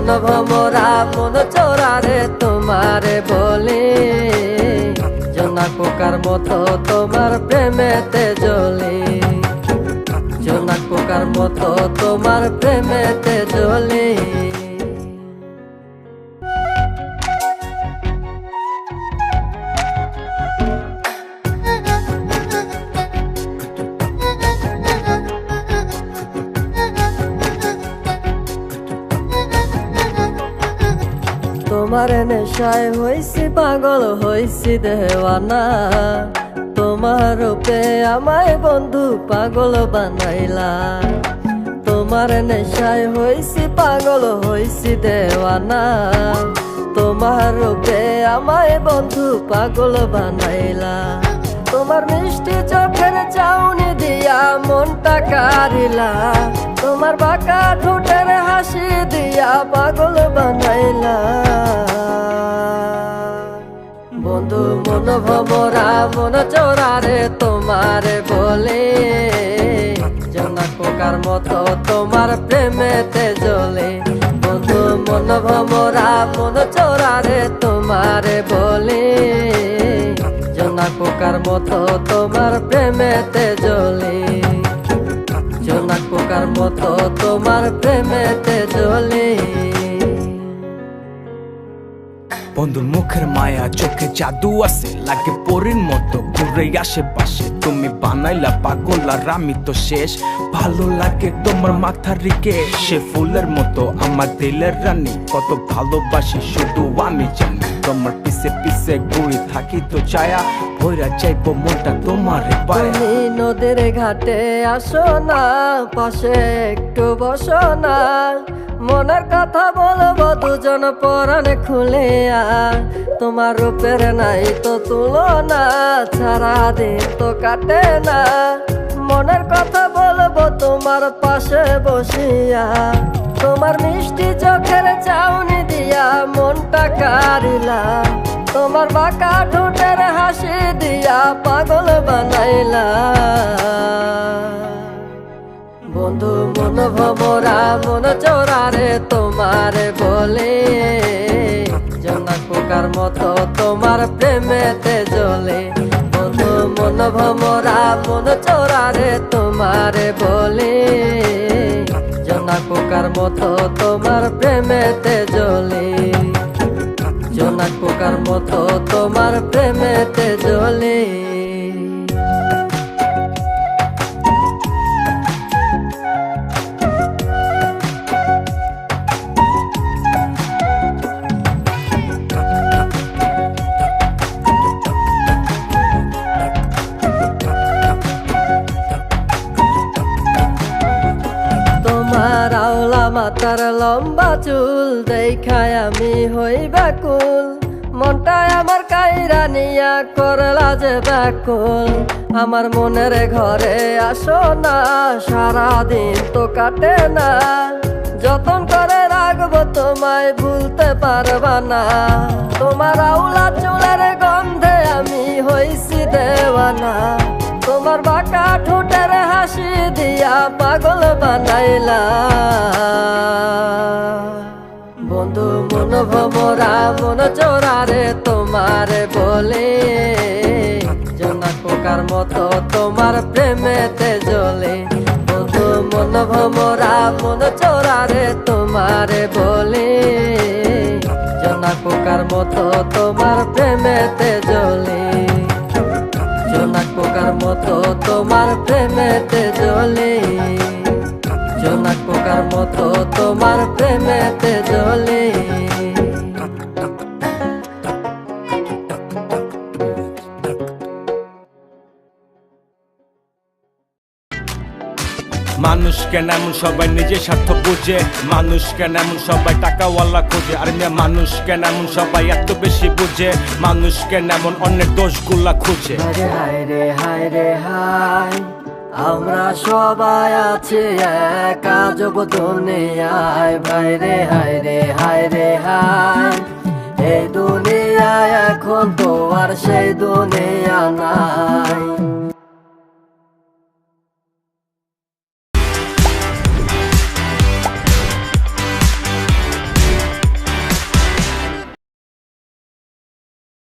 মন ভমরা মন চোরা রে তোমারে বলি, জোনাক পোকার মতো তোমার প্রেমেতে জ্বলি, জোনাক পোকার মতো তোমার প্রেমেতে জ্বলি। তোমার নেশায় হইছি পাগল হইছি দেওয়ানা, তোমার রূপে আমায় বন্ধু পাগল বানাইলা। তোমার নেশায় হইছি পাগল হইছি দেওয়ানা, তোমার রূপে আমায় বন্ধু পাগল বানাইলা। তোমার মিষ্টি চোখের চাউনি দিয়া মনটা কারিলা, তোমার বাঁকা ঠোঁটের হাসি দিয়া পাগল বানাইলা। বন্ধু মন ভমরা মন চোরা রে তোমারে বলে, জোনাক পোকার মতো তোমার প্রেমেতে জ্বলে। বন্ধু মন ভমরা মন চোরা রে তোমারে বলে, জোনাক পোকার মতো তোমার প্রেমেতে জ্বলে, জোনাক পোকার মতো তোমার প্রেমেতে জ্বলে। বন্ধুর মুখের মায়া চোখে জাদু আছে, লাগে পরীর মতো ঘুরে আশেপাশে। তুমি বানাইলা পাগল আর আমি তো শেষ, ভালো লাগে তোমার মাথার রিকে। সে ফুলের মতো আমার দিলের রানী, কত ভালোবাসি শুধু আমি জানি। তোমার পিছে পিছে ঘুরে থাকি তো ছায়া, ভৈরা যাইবো মনটা তোমার পায়া। তুমি নদীর ঘাটে আসো না, পাশে একটু বসো না, মনের কথা বলবো দুজন পরাণে খুলে। তোমার রূপের নাই তো তুলনা, সারাদিন তো কাটে না, মনের কথা বলবো তোমার পাশে বসিয়া। তোমার মিষ্টি চোখের চাউনি দিয়া মনটা কারিলা, তোমার বাঁকা ঠোঁটের হাসি দিয়া পাগল বানাইলা। বন্ধু মন ভমরা মন চোরা রে তোমারে বলে, জোনাক পোকার মতো তোমার প্রেমেতে জ্বলে। বন্ধু মন ভমরা মন চোরা রে তোমারে বলে, জোনাক পোকার মতো তোমার প্রেমেতে জ্বলে, জোনাক পোকার মতো তোমার প্রেমেতে জ্বলে। তোমার আওলা মাথার লম্বা চুল দেখায় আমি হই ব্যাকুল, মনটায় আমার কাইরা নিয়া করলা যে ব্যাকুল। আমার মনের ঘরে আসো না, সারাদিন তো কাটে না, যতন করে রাখবো তোমায় ভুলতে পারবা না। তোমার আওলা চুলের গন্ধে আমি হইছি দেওয়ানা, তোমার বাঁকা ঠোঁটের হাসি দিয়া পাগল বানাইলা। বন্ধু মন ভমরা মন চোরা রে তোমারে বলে, জোনাক পোকার মতো তোমার প্রেমেতে জ্বলে। বন্ধু মন ভমরা মন চোরা রে তোমারে বলে, জোনাক পোকার মতো তোমার প্রেমেতে জ্বলে, জোনাক পোকার মতো তোমার প্রেমেতে জ্বলে, জোনাক পোকার মতো তোমার প্রেমেতে জ্বলে। মানুষ কেন এমন সবাই নিজের স্বার্থ বুঝে, মানুষ কেন এমন সবাই টাকাওয়ালা খোঁজে। আর মানুষ কেন এমন সবাই এত বেশি বুঝে, মানুষ কেন এমন অন্যের দোষগুলা খুঁজে। হায় রে হায় রে হায়, আমরা সবাই আছি এক আজব দুনিয়ায়। ভাই রে হায় রে হায় রে হায়, এই দুনিয়ায় এখন তো আর সেই দুনিয়া নাই।